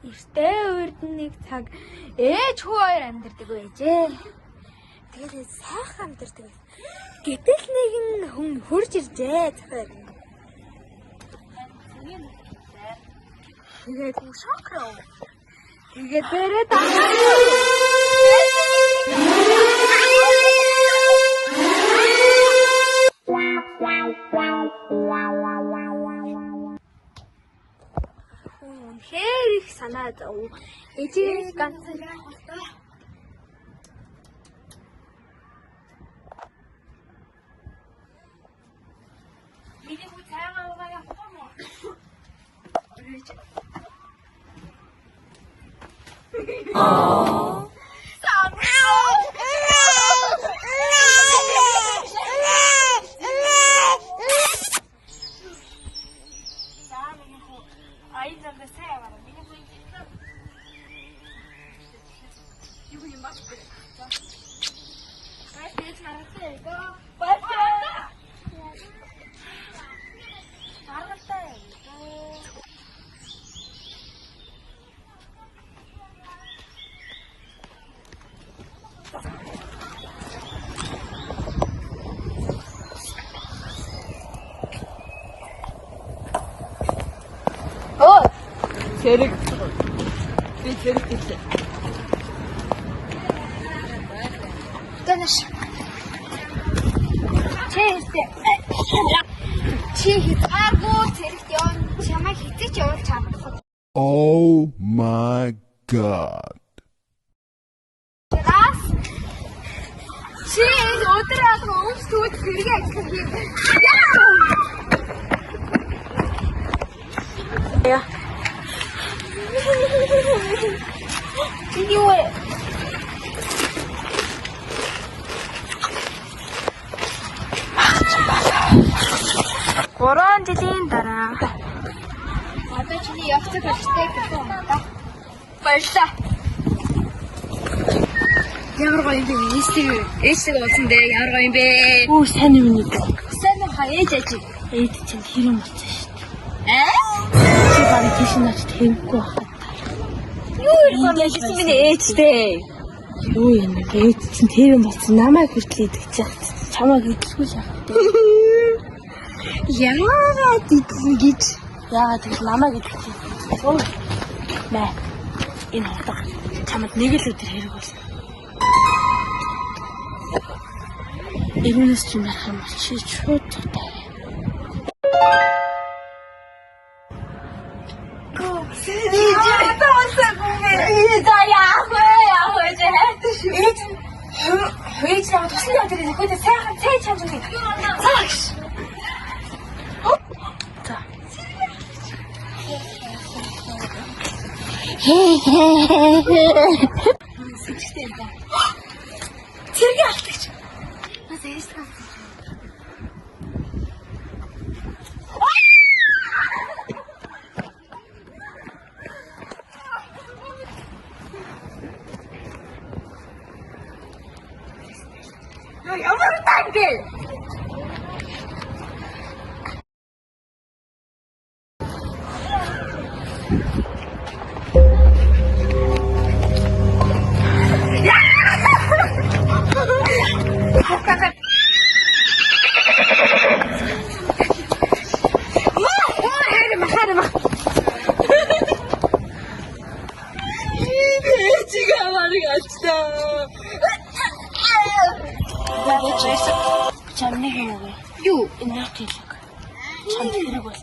Эртээ урд нэг цаг ээж хүү хоёр амьдардаг байжээ. Тэгээд сайхан амьдардаг. Гэтэл нэгэн хүн хурж иржээ. Тэгээд шокроо. Тэгээд дээрээ таа. Хэр их санаа зов. Ээжээс ганцхан яах вэ? Миний хүү цайгаа угаа явах юм уу? Зэрэг. Би зэрэг гэлээ. Танаш. Чи хитаагүй зэрэгт явна. Чамайг хитэж явуулж чадах. Oh my god. Яас. Чи өдөр алга өмс төвд хэрэгээ ажиллах юм. Яа. Юу вэ? Гурван жилийн дараа. Одоо чиний явцад болжтэй гэсэн юм да. Баярлалаа. Ямар гоё юм бэ? Ээжтэйг уулзсан дээ. Ямар гоё юм бэ? Үу сайн юм нэг. Сайн уу хаа ээж ажиг. Ээд чинь хэрэм болсон шүү дээ. Чи барыг тийш наач тэвгүй байна. Юу юм бэ? Миний ээжтэй. Юу юм бэ? Ээд чинь тэвэн болсон. Намайг хүртэл идэж яах. Чамайг идэхгүй шахах. Яагаад идэх гэж? Яагаад тэгвэл намайг идэх юм. Нэ. Энэ хатаг чамд нэг л өдөр хэрэг болсон. Ирүүнээс чи марах юм чи шууд цогтой. Ээж намайг туслан явдаг гэсэн хөөе сайхан цай чамд үү. Цаагш. За. Сэжтэй юм да. Цэрэг алдагч. Нас ээжтэй. Ямар таңгүй. Чамны хэрэг. Юу? Энэ яг тийм. Чамд хэрэг бол.